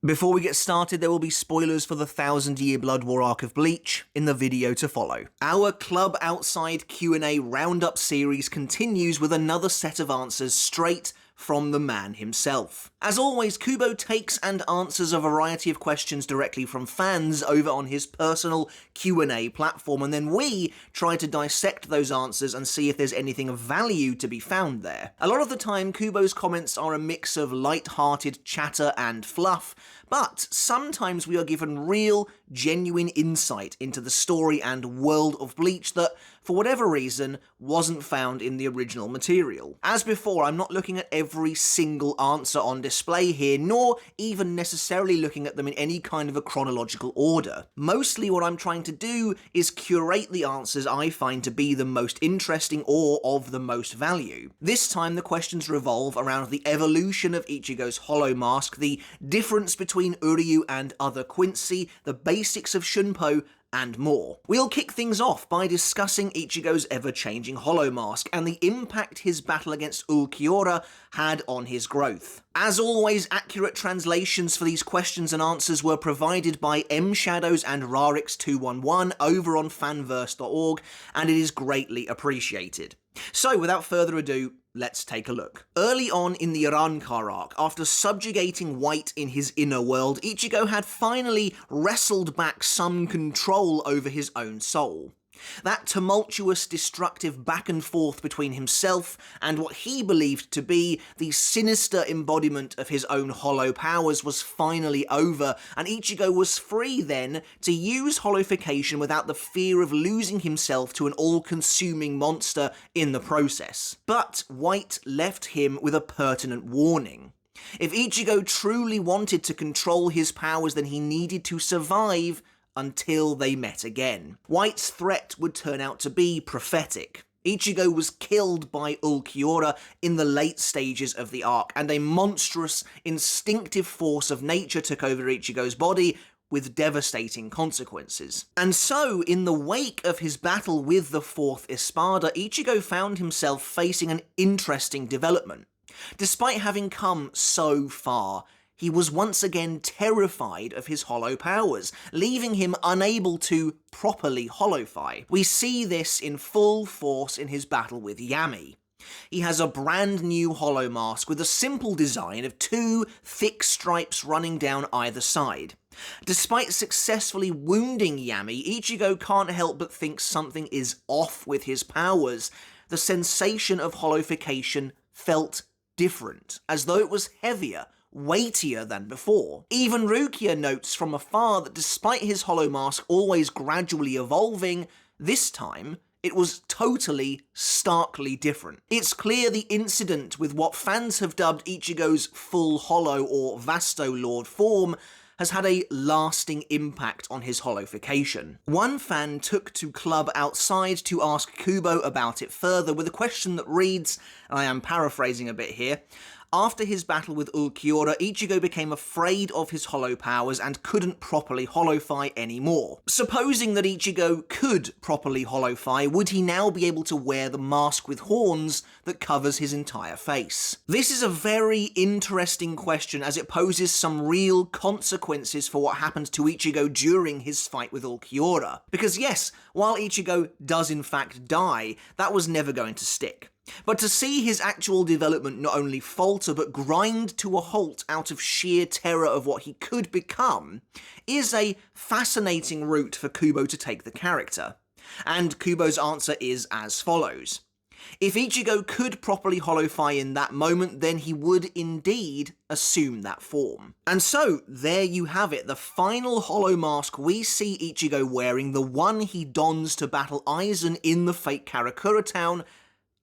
Before we get started, there will be spoilers for the 1000-year Blood War arc of Bleach in the video to follow. Our Klub Outside Q&A Round-up series continues with another set of answers straight from the man himself. As always, Kubo takes and answers a variety of questions directly from fans over on his personal Q&A platform, and then we try to dissect those answers and see if there's anything of value to be found there. A lot of the time, Kubo's comments are a mix of light-hearted chatter and fluff, but sometimes we are given real, genuine insight into the story and world of Bleach that, for whatever reason, wasn't found in the original material. As before, I'm not looking at every single answer on display here, nor even necessarily looking at them in any kind of a chronological order. Mostly what I'm trying to do is curate the answers I find to be the most interesting or of the most value. This time the questions revolve around the evolution of Ichigo's hollow mask, the difference between Uryu and other Quincy, the basics of Shunpo, and more. We'll kick things off by discussing Ichigo's ever-changing hollow mask and the impact his battle against Ulquiorra had on his growth. As always, accurate translations for these questions and answers were provided by mShadows and Rarix211 over on fanverse.org, and it is greatly appreciated. So, without further ado, let's take a look. Early on in the Rankar arc, after subjugating White in his inner world, Ichigo had finally wrestled back some control over his own soul. That tumultuous, destructive back and forth between himself and what he believed to be the sinister embodiment of his own hollow powers was finally over, and Ichigo was free then to use hollowification without the fear of losing himself to an all-consuming monster in the process. But White left him with a pertinent warning. If Ichigo truly wanted to control his powers, then he needed to survive until they met again. White's threat would turn out to be prophetic. Ichigo was killed by Ulquiorra in the late stages of the arc, and a monstrous, instinctive force of nature took over Ichigo's body, with devastating consequences. And so, in the wake of his battle with the fourth Espada, Ichigo found himself facing an interesting development. Despite having come so far, he was once again terrified of his hollow powers, leaving him unable to properly hollowify. We see this in full force in his battle with Yami. He has a brand new hollow mask with a simple design of two thick stripes running down either side. Despite successfully wounding Yami, Ichigo can't help but think something is off with his powers. The sensation of hollowification felt different, as though it was heavier, weightier than before. Even Rukia notes from afar that despite his hollow mask always gradually evolving, this time it was totally, starkly different. It's clear the incident with what fans have dubbed Ichigo's full hollow or Vasto Lord form has had a lasting impact on his hollowification. One fan took to Klub Outside to ask Kubo about it further with a question that reads, and I am paraphrasing a bit here, after his battle with Ulquiorra, Ichigo became afraid of his hollow powers and couldn't properly hollowify anymore. Supposing that Ichigo could properly hollowify, would he now be able to wear the mask with horns that covers his entire face? This is a very interesting question as it poses some real consequences for what happened to Ichigo during his fight with Ulquiorra. Because yes, while Ichigo does in fact die, that was never going to stick. But to see his actual development not only falter but grind to a halt out of sheer terror of what he could become is a fascinating route for Kubo to take the character. And Kubo's answer is as follows. If Ichigo could properly hollowify in that moment, then he would indeed assume that form. And so, there you have it, the final hollow mask we see Ichigo wearing, the one he dons to battle Aizen in the fake Karakura town,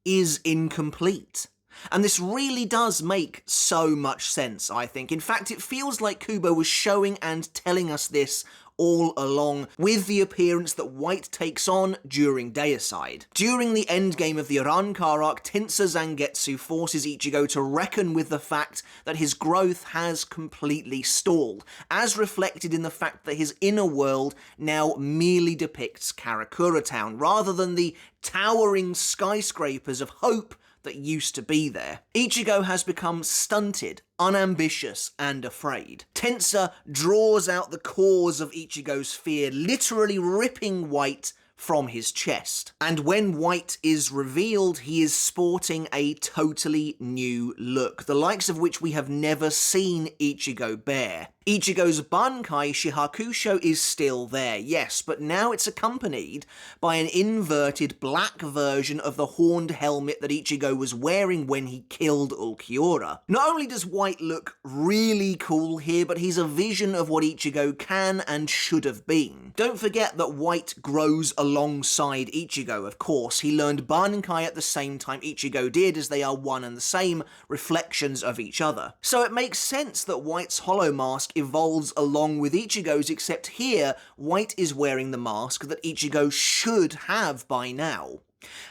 is incomplete. And this really does make so much sense, I think. In fact, it feels like Kubo was showing and telling us this all along, with the appearance that White takes on during Deicide. During the endgame of the Rankar arc, Tensei Zangetsu forces Ichigo to reckon with the fact that his growth has completely stalled, as reflected in the fact that his inner world now merely depicts Karakura Town, rather than the towering skyscrapers of hope that used to be there. Ichigo has become stunted, unambitious, and afraid. Tensor draws out the cause of Ichigo's fear, literally ripping White from his chest. And when White is revealed, he is sporting a totally new look, the likes of which we have never seen Ichigo bear. Ichigo's Bankai Shihakusho is still there, yes, but now it's accompanied by an inverted black version of the horned helmet that Ichigo was wearing when he killed Ulquiorra. Not only does White look really cool here, but he's a vision of what Ichigo can and should have been. Don't forget that White grows alongside Ichigo, of course. He learned Bankai at the same time Ichigo did, as they are one and the same reflections of each other. So it makes sense that White's hollow mask evolves along with Ichigo's, except here, White is wearing the mask that Ichigo should have by now.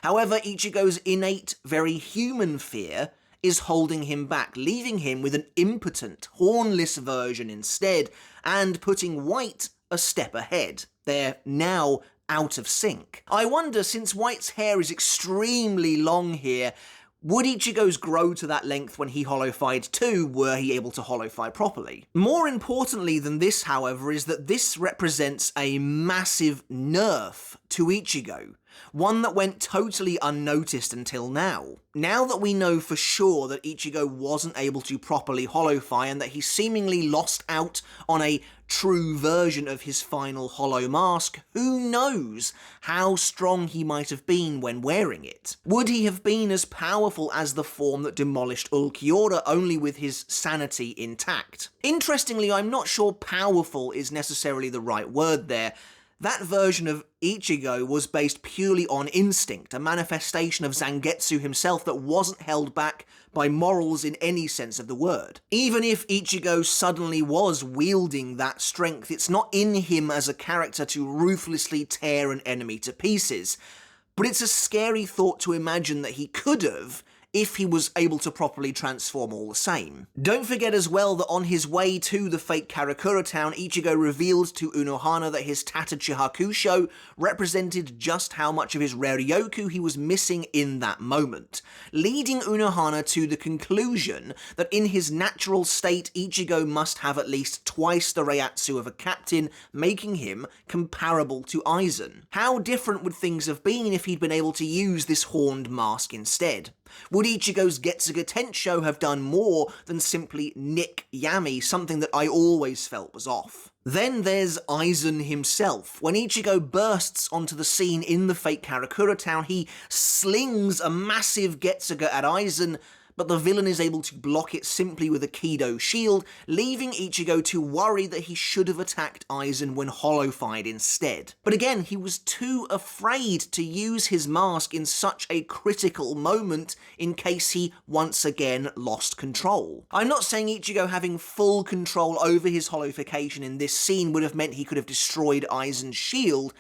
However, Ichigo's innate, very human fear is holding him back, leaving him with an impotent, hornless version instead, and putting White a step ahead. They're now out of sync. I wonder, since White's hair is extremely long here, would Ichigo's grow to that length when he hollow-fied too, were he able to hollow-fi properly? More importantly than this, however, is that this represents a massive nerf to Ichigo, one that went totally unnoticed until now. Now that we know for sure that Ichigo wasn't able to properly hollow-fi and that he seemingly lost out on a true version of his final hollow mask, who knows how strong he might have been when wearing it? Would he have been as powerful as the form that demolished Ulquiorra, only with his sanity intact? Interestingly, I'm not sure powerful is necessarily the right word there. That version of Ichigo was based purely on instinct, a manifestation of Zangetsu himself that wasn't held back by morals in any sense of the word. Even if Ichigo suddenly was wielding that strength, it's not in him as a character to ruthlessly tear an enemy to pieces. But it's a scary thought to imagine that he could have, if he was able to properly transform all the same. Don't forget as well that on his way to the fake Karakura town, Ichigo revealed to Unohana that his tattered Shihakusho represented just how much of his Reryoku he was missing in that moment, leading Unohana to the conclusion that in his natural state, Ichigo must have at least twice the Reiatsu of a captain, making him comparable to Aizen. How different would things have been if he'd been able to use this horned mask instead? Would Ichigo's Getsuga Tensho have done more than simply nick Yami, something that I always felt was off? Then there's Aizen himself. When Ichigo bursts onto the scene in the fake Karakura town, he slings a massive Getsuga at Aizen, but the villain is able to block it simply with a Kido shield, leaving Ichigo to worry that he should have attacked Aizen when hollow-fied instead. But again, he was too afraid to use his mask in such a critical moment in case he once again lost control. I'm not saying Ichigo having full control over his hollowification in this scene would have meant he could have destroyed Aizen's shield,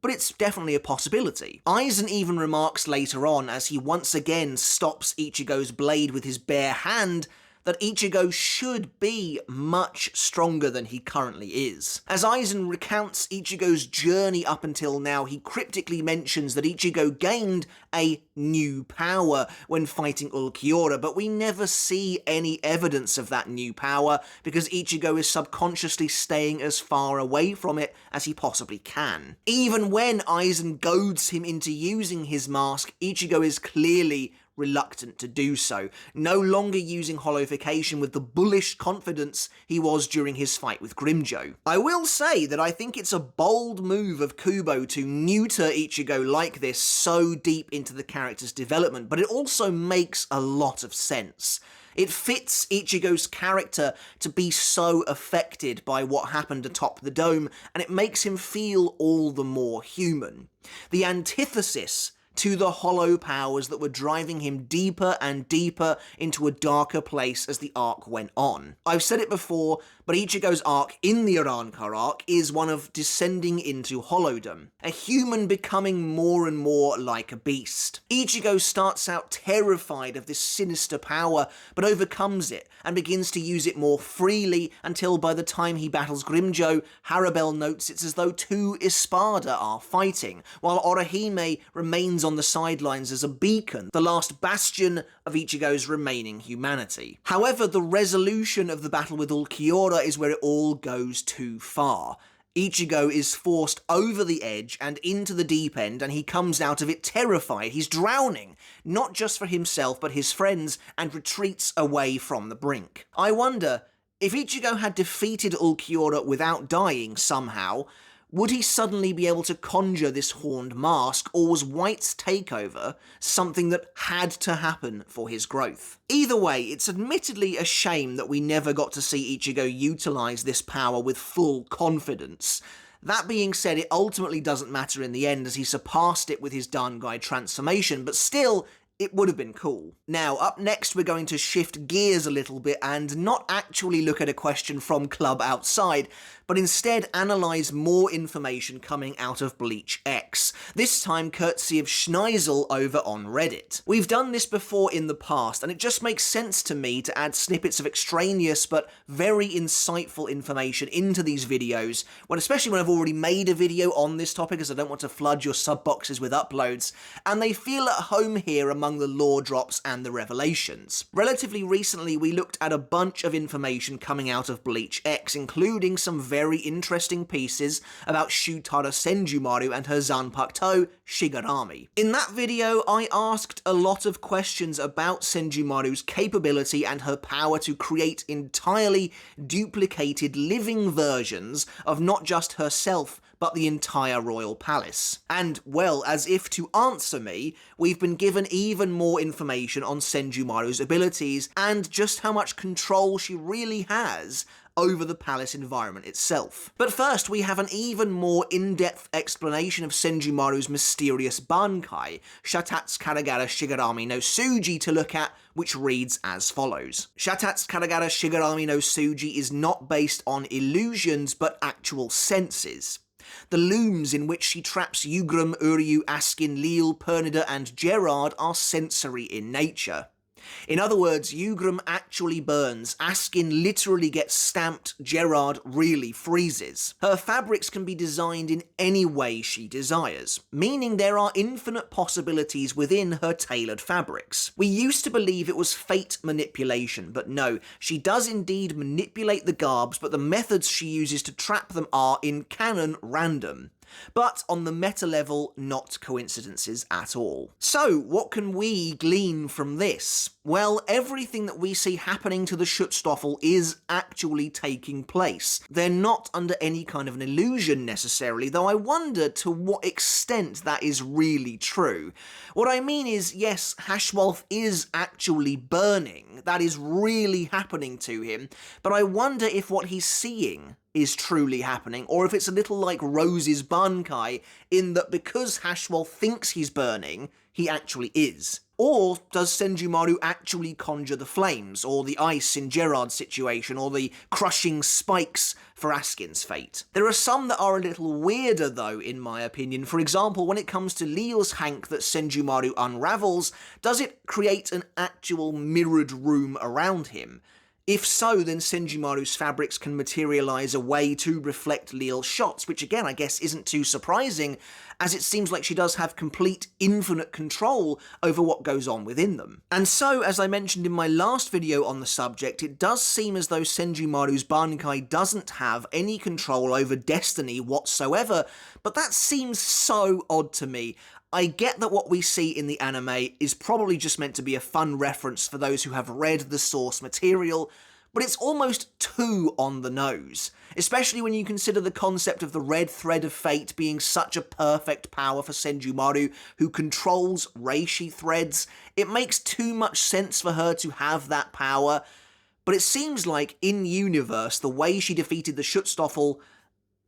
but it's definitely a possibility. Aizen even remarks later on, as he once again stops Ichigo's blade with his bare hand, that Ichigo should be much stronger than he currently is. As Aizen recounts Ichigo's journey up until now, he cryptically mentions that Ichigo gained a new power when fighting Ulquiorra, but we never see any evidence of that new power because Ichigo is subconsciously staying as far away from it as he possibly can. Even when Aizen goads him into using his mask, Ichigo is clearly reluctant to do so, no longer using hollowification with the bullish confidence he was during his fight with Grimmjow. I will say that I think it's a bold move of Kubo to neuter Ichigo like this so deep into the character's development, but it also makes a lot of sense. It fits Ichigo's character to be so affected by what happened atop the dome, and it makes him feel all the more human. The antithesis to the hollow powers that were driving him deeper and deeper into a darker place as the arc went on. I've said it before, But Ichigo's arc in the Arrancar arc is one of descending into Hollowdom, a human becoming more and more like a beast. Ichigo starts out terrified of this sinister power, but overcomes it and begins to use it more freely until by the time he battles Grimmjow, Harabel notes it's as though two Espada are fighting, while Orihime remains on the sidelines as a beacon, the last bastion of Ichigo's remaining humanity. However, the resolution of the battle with Ulquiorra is where it all goes too far. Ichigo is forced over the edge and into the deep end, and he comes out of it terrified. He's drowning, not just for himself but his friends, and retreats away from the brink. I wonder, if Ichigo had defeated Ulquiorra without dying somehow, would he suddenly be able to conjure this horned mask, or was White's takeover something that had to happen for his growth? Either way, it's admittedly a shame that we never got to see Ichigo utilise this power with full confidence. That being said, it ultimately doesn't matter in the end as he surpassed it with his Dangai transformation, but still, it would have been cool. Now, up next we're going to shift gears a little bit and not actually look at a question from Klub Outside, but instead analyse more information coming out of Bleach X, this time courtesy of Schneisel over on Reddit. We've done this before in the past, and it just makes sense to me to add snippets of extraneous but very insightful information into these videos, especially when I've already made a video on this topic, as I don't want to flood your sub boxes with uploads, and they feel at home here among the lore drops and the revelations. Relatively recently, we looked at a bunch of information coming out of Bleach X, including some very interesting pieces about Shutara Senjumaru and her Zanpakuto, Shigarami. In that video, I asked a lot of questions about Senjumaru's capability and her power to create entirely duplicated living versions of not just herself, but the entire royal palace. And, well, as if to answer me, we've been given even more information on Senjumaru's abilities and just how much control she really has over the palace environment itself. But first, we have an even more in-depth explanation of Senjumaru's mysterious Bankai, Shatatsu Karagara Shigarami no Tsuji, to look at, which reads as follows. Shatatsu Karagara Shigarami no Tsuji is not based on illusions, but actual senses. The looms in which she traps Yugrum, Uryu, Askin, Leal, Pernida, and Gerard are sensory in nature. In other words, Yugrum actually burns, Askin literally gets stamped, Gerard really freezes. Her fabrics can be designed in any way she desires, meaning there are infinite possibilities within her tailored fabrics. We used to believe it was fate manipulation, but no, she does indeed manipulate the garbs, but the methods she uses to trap them are, in canon, random. But on the meta level, not coincidences at all. So, what can we glean from this? Well, everything that we see happening to the Schutzstaffel is actually taking place. They're not under any kind of an illusion necessarily, though I wonder to what extent that is really true. What I mean is, yes, Hashwolf is actually burning. That is really happening to him, but I wonder if what he's seeing is truly happening, or if it's a little like Rose's Bankai, in that because Hashwolf thinks he's burning, he actually is. Or does Senjumaru actually conjure the flames, or the ice in Gerard's situation, or the crushing spikes for Askin's fate? There are some that are a little weirder though, in my opinion. For example, when it comes to Leal's hank that Senjumaru unravels, does it create an actual mirrored room around him? If so, then Senjumaru's fabrics can materialise a way to reflect Leal's shots, which again I guess isn't too surprising, as it seems like she does have complete infinite control over what goes on within them. And so, as I mentioned in my last video on the subject, it does seem as though Senjumaru's Bankai doesn't have any control over destiny whatsoever, but that seems so odd to me. I get that what we see in the anime is probably just meant to be a fun reference for those who have read the source material, but it's almost too on the nose, especially when you consider the concept of the red thread of fate being such a perfect power for Senjumaru, who controls reishi threads. It makes too much sense for her to have that power, but it seems like in-universe, the way she defeated the Schutzstaffel,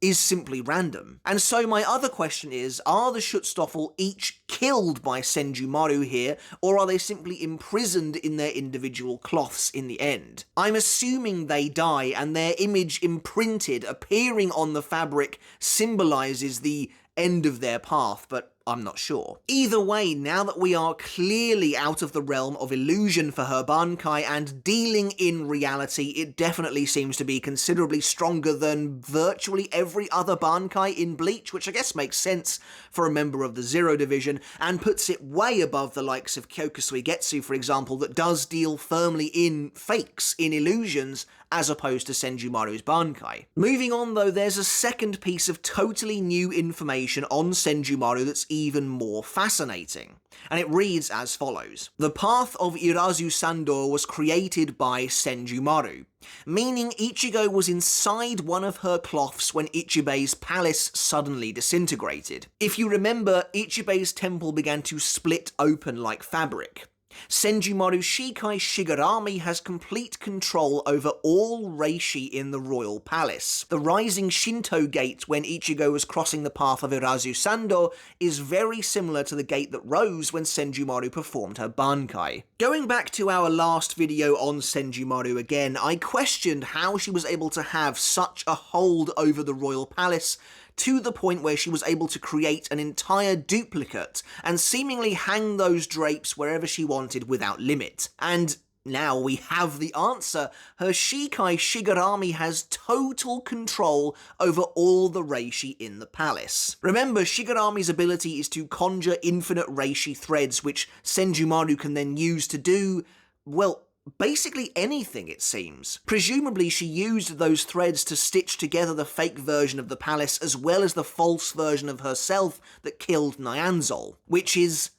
is simply random. And so my other question is, are the Schutzstaffel each killed by Senjumaru here, or are they simply imprisoned in their individual cloths in the end? I'm assuming they die, and their image imprinted, appearing on the fabric, symbolizes the end of their path, but I'm not sure. Either way, now that we are clearly out of the realm of illusion for her Bankai and dealing in reality, it definitely seems to be considerably stronger than virtually every other Bankai in Bleach, which I guess makes sense for a member of the Zero Division, and puts it way above the likes of Kyokusui for example, that does deal firmly in fakes, in illusions, as opposed to Senjumaru's Bankai. Moving on though, there's a second piece of totally new information on Senjumaru that's even more fascinating, and it reads as follows. The path of Irazusandō was created by Senjumaru, meaning Ichigo was inside one of her cloths when Ichibe's palace suddenly disintegrated. If you remember, Ichibe's temple began to split open like fabric. Senjumaru Shikai Shigarami has complete control over all reishi in the royal palace. The rising Shinto gate when Ichigo was crossing the path of Irazusandō is very similar to the gate that rose when Senjumaru performed her Bankai. Going back to our last video on Senjumaru again, I questioned how she was able to have such a hold over the royal palace to the point where she was able to create an entire duplicate and seemingly hang those drapes wherever she wanted without limit. And now we have the answer. Her Shikai Shigarami has total control over all the reishi in the palace. Remember, Shigarami's ability is to conjure infinite reishi threads, which Senjumaru can then use to do, well, basically anything, it seems. Presumably she used those threads to stitch together the fake version of the palace as well as the false version of herself that killed Nyanzol, which is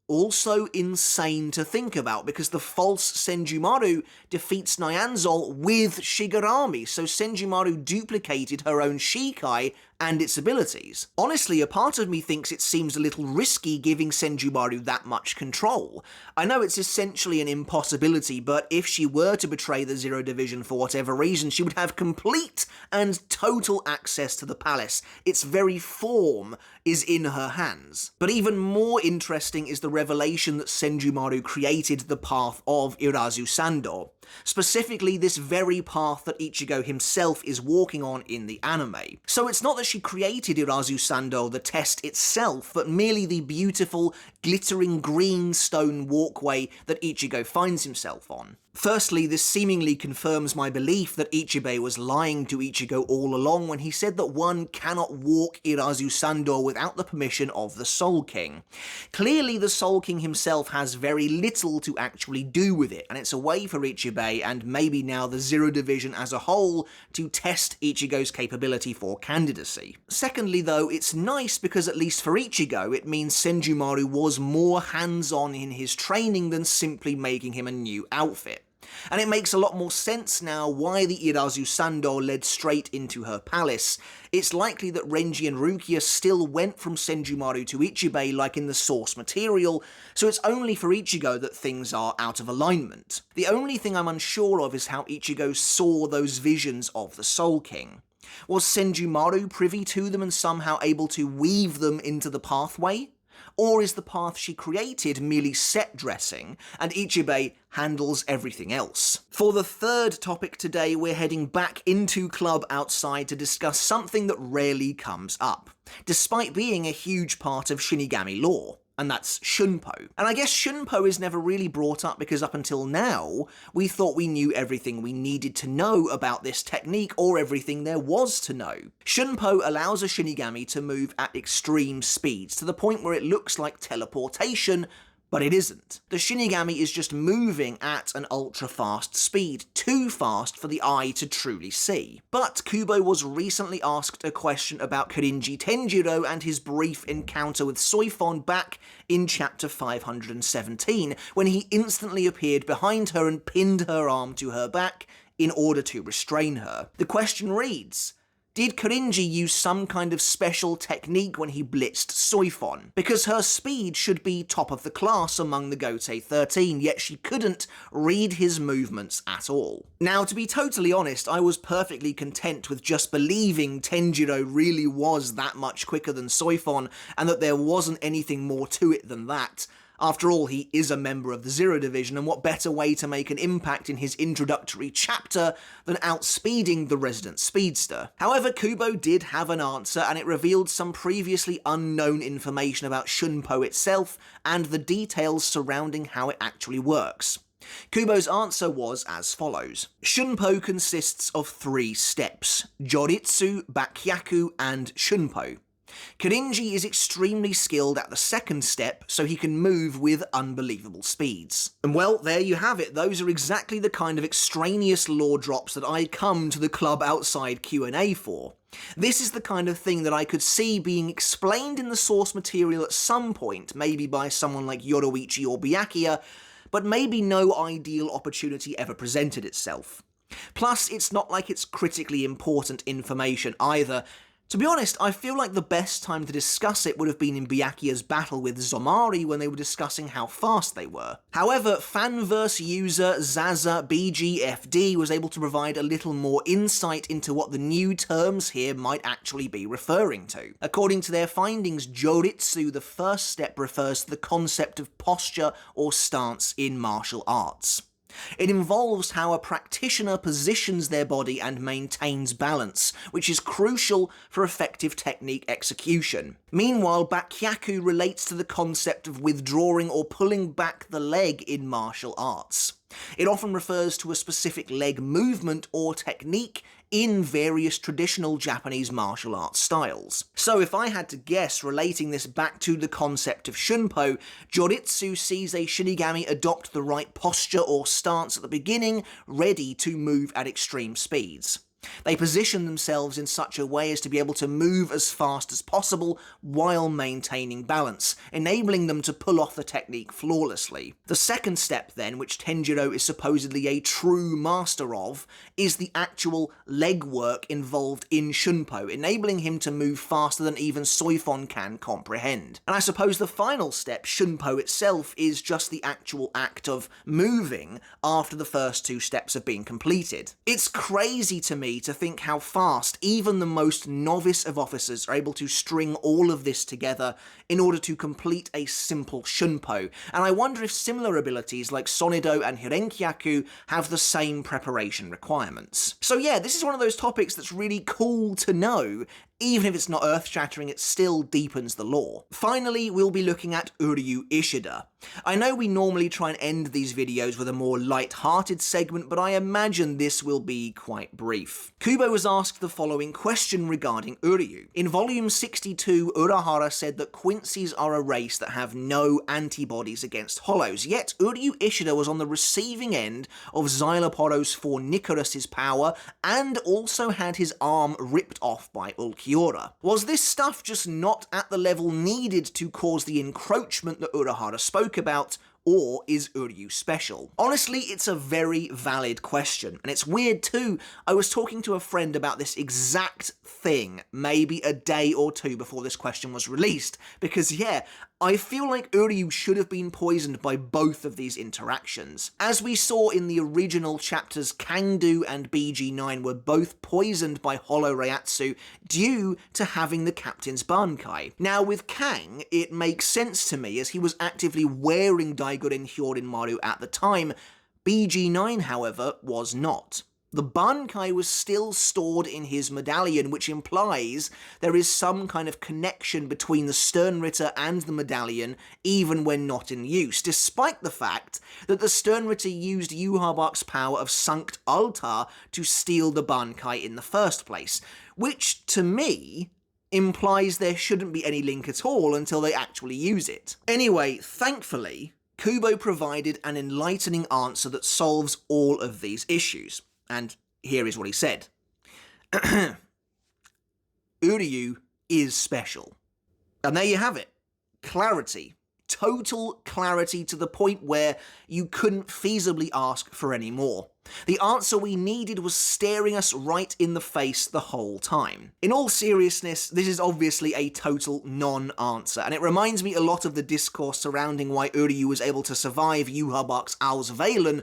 also insane to think about because the false Senjumaru defeats Nyanzol with Shigarami, so Senjumaru duplicated her own Shikai and its abilities. Honestly, a part of me thinks it seems a little risky giving Senjumaru that much control. I know it's essentially an impossibility, but if she were to betray the Zero Division for whatever reason, she would have complete and total access to the palace. Its very form is in her hands. But even more interesting is the revelation that Senjumaru created the path of Irazusandō. Specifically, this very path that Ichigo himself is walking on in the anime. So it's not that she created Irazusandō, the test itself, but merely the beautiful, glittering green stone walkway that Ichigo finds himself on. Firstly, this seemingly confirms my belief that Ichibe was lying to Ichigo all along when he said that one cannot walk Irazusandō without the permission of the Soul King. Clearly, the Soul King himself has very little to actually do with it, and it's a way for Ichibe, and maybe now the Zero Division as a whole, to test Ichigo's capability for candidacy. Secondly, though, it's nice because at least for Ichigo, it means Senjumaru was more hands-on in his training than simply making him a new outfit. And it makes a lot more sense now why the Irazusandō led straight into her palace. It's likely that Renji and Rukia still went from Senjumaru to Ichibe like in the source material, so it's only for Ichigo that things are out of alignment. The only thing I'm unsure of is how Ichigo saw those visions of the Soul King. Was Senjumaru privy to them and somehow able to weave them into the pathway? Or is the path she created merely set dressing, and Ichibe handles everything else? For the third topic today, we're heading back into Klub Outside to discuss something that rarely comes up, despite being a huge part of Shinigami lore. And that's Shunpo. And I guess Shunpo is never really brought up because up until now, we thought we knew everything we needed to know about this technique, or everything there was to know. Shunpo allows a Shinigami to move at extreme speeds, to the point where it looks like teleportation, but it isn't. The Shinigami is just moving at an ultra-fast speed, too fast for the eye to truly see. But Kubo was recently asked a question about Korinji Tenjiro and his brief encounter with Soifon back in chapter 517, when he instantly appeared behind her and pinned her arm to her back in order to restrain her. The question reads, Did Korinji use some kind of special technique when he blitzed Soifon? Because her speed should be top of the class among the Gotei 13, yet she couldn't read his movements at all. Now, to be totally honest, I was perfectly content with just believing Tenjiro really was that much quicker than Soifon, and that there wasn't anything more to it than that. After all, he is a member of the Zero Division, and what better way to make an impact in his introductory chapter than outspeeding the resident speedster? However, Kubo did have an answer, and it revealed some previously unknown information about Shunpo itself and the details surrounding how it actually works. Kubo's answer was as follows. Shunpo consists of 3 steps: Joritsu, Bakyaku, and Shunpo. Korinji is extremely skilled at the 2nd step, so he can move with unbelievable speeds. And well, there you have it. Those are exactly the kind of extraneous lore drops that I come to the Klub Outside Q&A for. This is the kind of thing that I could see being explained in the source material at some point, maybe by someone like Yoruichi or Byakuya, but maybe no ideal opportunity ever presented itself. Plus, it's not like it's critically important information either. To be honest, I feel like the best time to discuss it would have been in Byakuya's battle with Zomari when they were discussing how fast they were. However, fanverse user Zaza BGFD was able to provide a little more insight into what the new terms here might actually be referring to. According to their findings, Joritsu, the 1st step, refers to the concept of posture or stance in martial arts. It involves how a practitioner positions their body and maintains balance, which is crucial for effective technique execution. Meanwhile, Bakyaku relates to the concept of withdrawing or pulling back the leg in martial arts. It often refers to a specific leg movement or technique in various traditional Japanese martial arts styles. So if I had to guess, relating this back to the concept of Shunpo, Joritsu sees a Shinigami adopt the right posture or stance at the beginning, ready to move at extreme speeds. They position themselves in such a way as to be able to move as fast as possible while maintaining balance, enabling them to pull off the technique flawlessly. The 2nd step then, which Tenjiro is supposedly a true master of, is the actual leg work involved in Shunpo, enabling him to move faster than even Soifon can comprehend. And I suppose the final step, Shunpo itself, is just the actual act of moving after the first 2 steps have been completed. It's crazy to me to think how fast even the most novice of officers are able to string all of this together in order to complete a simple Shunpo, and I wonder if similar abilities like Sonido and Hirenkyaku have the same preparation requirements. So yeah, this is one of those topics that's really cool to know. Even if it's not earth-shattering, it still deepens the lore. Finally, we'll be looking at Uryu Ishida. I know we normally try and end these videos with a more light-hearted segment, but I imagine this will be quite brief. Kubo was asked the following question regarding Uryu. In volume 62, Urahara said that Quincy's are a race that have no antibodies against hollows, yet Uryu Ishida was on the receiving end of Xyloporos for Nicholas's power, and also had his arm ripped off by Ulquiorra. Was this stuff just not at the level needed to cause the encroachment that Urahara spoke about, or is Uryu special? Honestly, it's a very valid question, and it's weird too. I was talking to a friend about this exact thing maybe a day or 2 before this question was released, because yeah, I feel like Uryu should have been poisoned by both of these interactions. As we saw in the original chapters, Kangdu and BG9 were both poisoned by Hollow Reiatsu due to having the captain's Bankai. Now with Kang, it makes sense to me as he was actively wearing Daiguren Hyorinmaru at the time. BG9, however, was not. The Bankai was still stored in his medallion, which implies there is some kind of connection between the sternritter and the medallion, even when not in use, despite the fact that the sternritter used Yhwach's power of Sankt Altar to steal the Bankai in the first place, which, to me, implies there shouldn't be any link at all until they actually use it. Anyway, thankfully, Kubo provided an enlightening answer that solves all of these issues. And here is what he said. Uryu is special. And there you have it. Clarity. total clarity to the point where you couldn't feasibly ask for any more. The answer we needed was staring us right in the face the whole time. In all seriousness, this is obviously a total non-answer, and it reminds me a lot of the discourse surrounding why Uryu was able to survive Yhwach's Auswählen.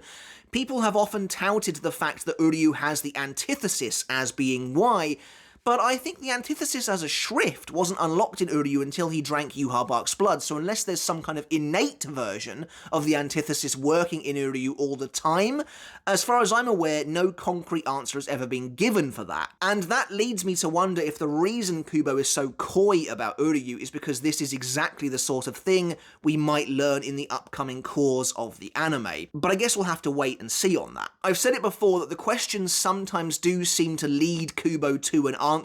People have often touted the fact that Uryu has the antithesis as being why, but I think the antithesis as a shrift wasn't unlocked in Uryu until he drank Yhwach's blood, so unless there's some kind of innate version of the antithesis working in Uryu all the time, as far as I'm aware, no concrete answer has ever been given for that. And that leads me to wonder if the reason Kubo is so coy about Uryu is because this is exactly the sort of thing we might learn in the upcoming cours of the anime. But I guess we'll have to wait and see on that. I've said it before that the questions sometimes do seem to lead Kubo to an answer,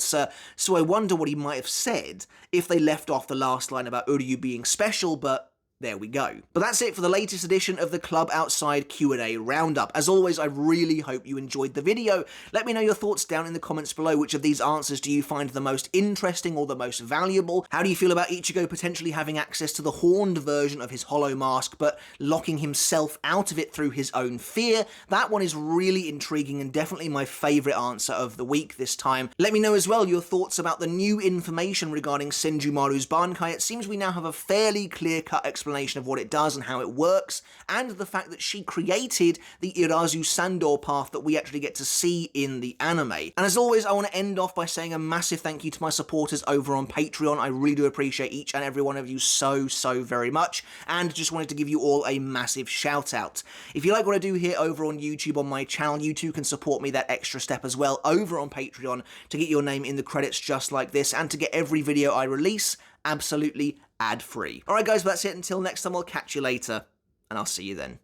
so I wonder what he might have said if they left off the last line about Uryu being special, but there we go. But that's it for the latest edition of the Klub Outside Q&A Roundup. As always, I really hope you enjoyed the video. Let me know your thoughts down in the comments below. Which of these answers do you find the most interesting or the most valuable? How do you feel about Ichigo potentially having access to the horned version of his hollow mask, but locking himself out of it through his own fear? That one is really intriguing and definitely my favourite answer of the week this time. Let me know as well your thoughts about the new information regarding Senjumaru's Bankai. It seems we now have a fairly clear-cut explanation of what it does and how it works, and the fact that she created the Irazusandō path that we actually get to see in the anime. And as always, I want to end off by saying a massive thank you to my supporters over on Patreon. I really do appreciate each and every one of you so very much, and just wanted to give you all a massive shout out. If you like what I do here over on YouTube on my channel, you too can support me that extra step as well over on Patreon to get your name in the credits just like this, and to get every video I release absolutely ad-free. Alright guys, that's it. Until next time, I'll catch you later, and I'll see you then.